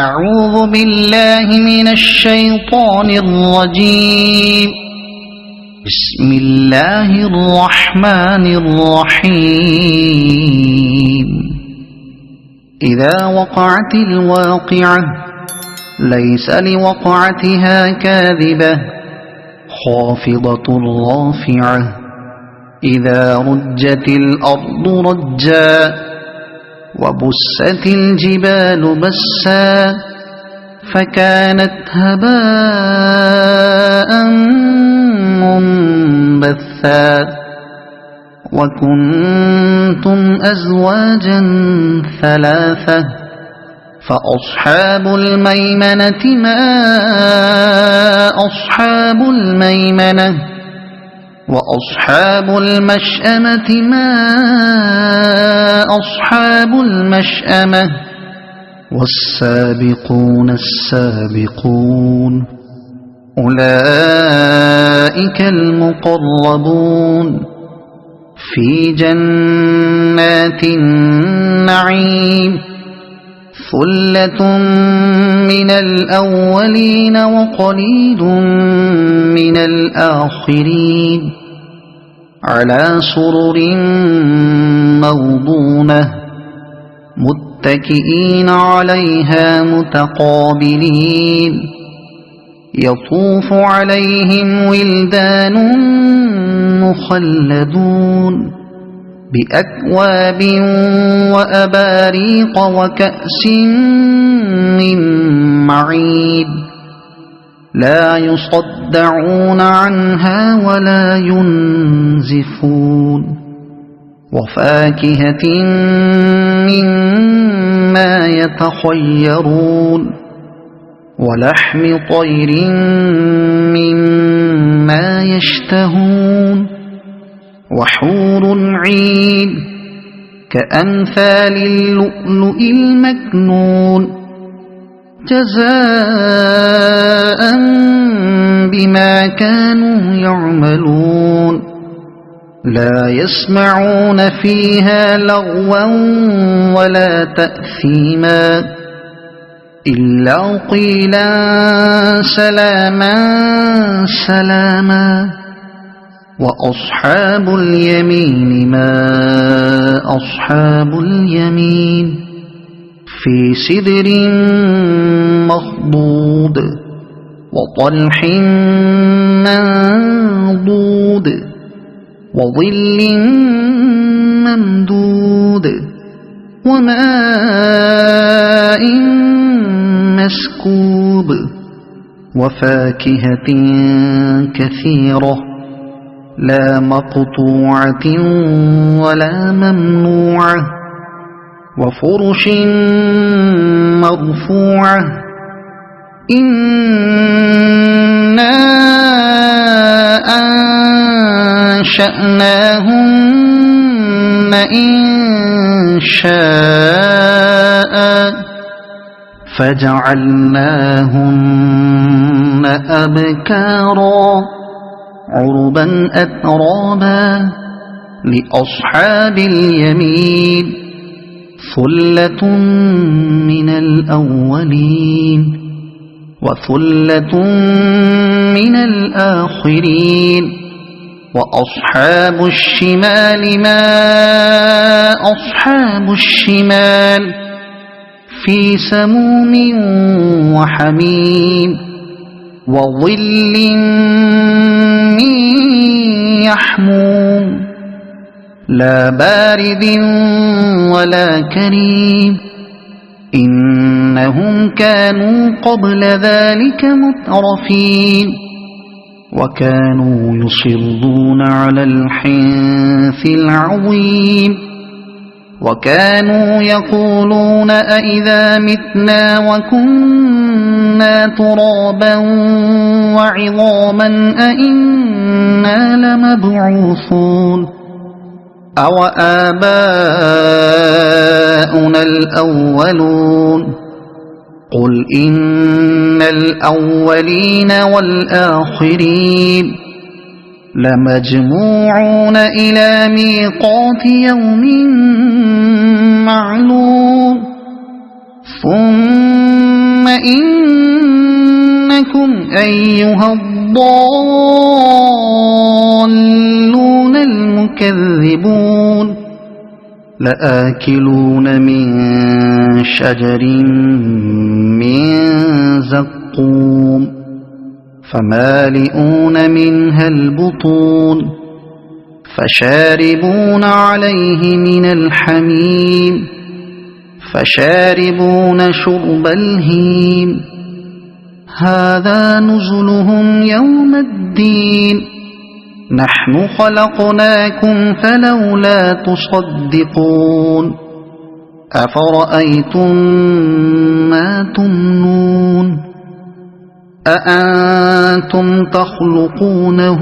أعوذ بالله من الشيطان الرجيم. بسم الله الرحمن الرحيم. إذا وقعت الواقعة ليس لوقعتها كاذبة خافضة رافعة إذا رجت الأرض رجا وبست الجبال بسا فكانت هباء منبثا وكنتم أزواجا ثلاثة فأصحاب الميمنة ما أصحاب الميمنة وأصحاب المشأمة ما أصحاب المشأمة والسابقون السابقون أولئك المقربون في جنات النعيم ثلة من الأولين وقليل من الآخرين على سرر موضونة متكئين عليها متقابلين يطوف عليهم ولدان مخلدون بأكواب وأباريق وكأس من معين لا يصدعون عنها ولا ينزفون وفاكهة مما يتخيرون ولحم طير مما يشتهون وحور عين كأمثال اللؤلؤ المكنون جزاء بما كانوا يعملون لا يسمعون فيها لغوا ولا تأثيما إلا قيلا سلاما سلاما وأصحاب اليمين ما أصحاب اليمين في سدر مخضود وطلح منضود وظل ممدود وماء مسكوب وفاكهة كثيرة لا مقطوعة ولا ممنوعة وفرش مرفوعة إنا أنشأناهن إنشاء فجعلناهن أبكارا عربا أترابا لأصحاب اليمين ثلة من الأولين وثلة من الآخرين وأصحاب الشمال ما أصحاب الشمال في سموم وحميم وظل من يحموم لا بارد ولا كريم إنهم كانوا قبل ذلك مترفين وكانوا يصرون على الحنث العظيم وكانوا يقولون أئذا متنا وكنا ترابا وعظاما أئنا لمبعوثون أو آباؤنا الأولون قل إن الأولين والآخرين لمجموعون إلى ميقات يوم معلوم ثم إنكم أيها الضالون المكذبون لآكلون من شجر من زقوم فمالئون منها البطون فشاربون عليه من الحميم فشاربون شرب الهيم هذا نزلهم يوم الدين نحن خلقناكم فلولا تصدقون أفرأيتم ما تمنون أأنتم تخلقونه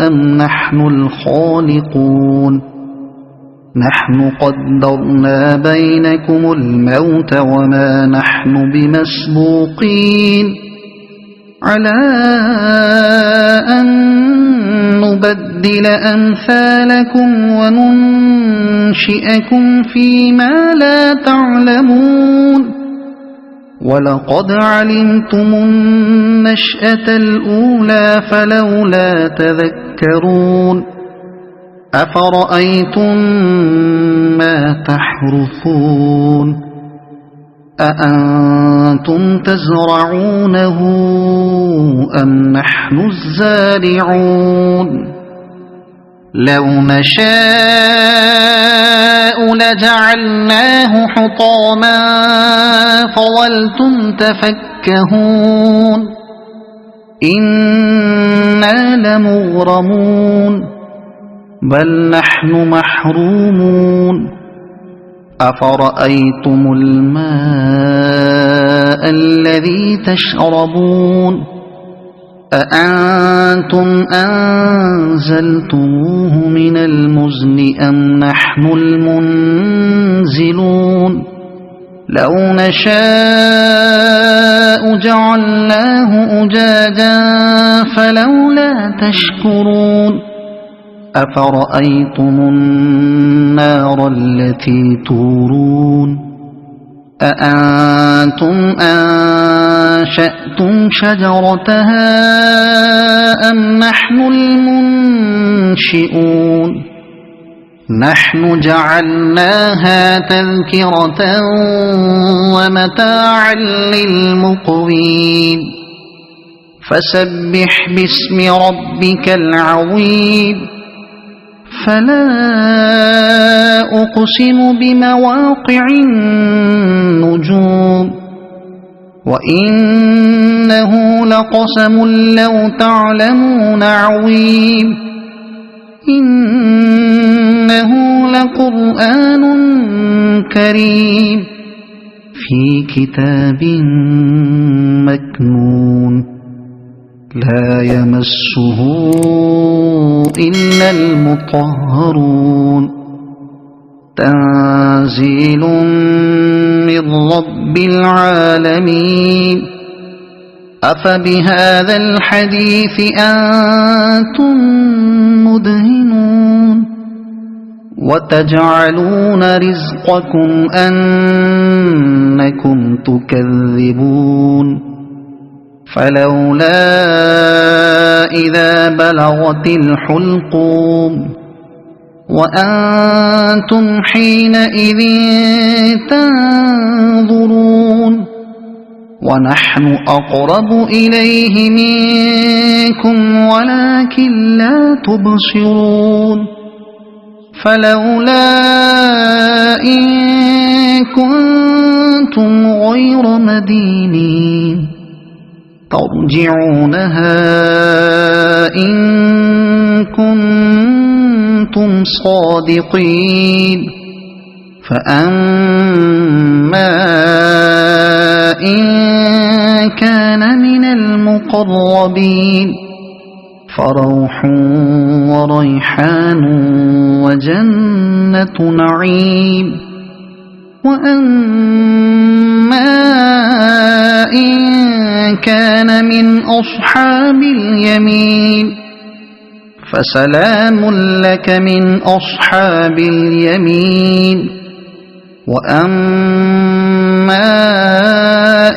أم نحن الخالقون نحن قدرنا بينكم الموت وما نحن بمسبوقين على أن نبدل أمثالكم وننشئكم فيما لا تعلمون ولقد علمتم النشأة الأولى فلولا تذكرون أفرأيتم ما تحرثون أأنتم تزرعونه أم نحن الزارعون لو نشاء لجعلناه حطاما فظلتم تفكهون إنا لمغرمون بل نحن محرومون أفرأيتم الماء الذي تشربون أأنتم أنزلتموه من المزن أم نحن المنزلون لو نشاء جعلناه أجاجا فلولا تشكرون أفرأيتم النار التي تورون أأنتم أنشأتم شجرتها أم نحن المنشئون نحن جعلناها تذكرة ومتاعا للمقوين فسبح باسم ربك العظيم فلا أقسم بمواقع النجوم وإنه لقسم لو تعلمون عظيم إنه لقرآن كريم في كتاب مكنون لا يمسه إلا المطهرون تنزيل من رب العالمين أفبهذا الحديث أنتم مدهنون وتجعلون رزقكم أنكم تكذبون فلولا إذا بلغت الحلقوم وأنتم حينئذ تنظرون ونحن أقرب إليه منكم ولكن لا تبصرون فلولا إن كنتم غير مدينين ترجعونها إن كنتم صادقين فأما إن كان من المقربين فروح وريحان وجنة نعيم وأما إن كان من أصحاب اليمين فسلام لك من أصحاب اليمين وأما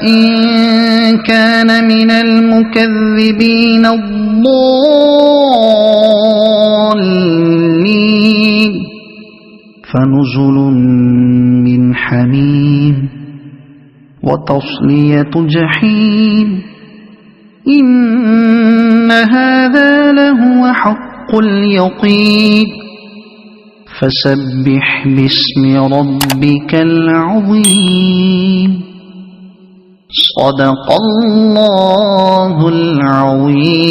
إن كان من المكذبين الضالين فنزل من حميم وتصلية جحيم إن هذا لهو حق اليقين فسبح باسم ربك العظيم صدق الله العظيم.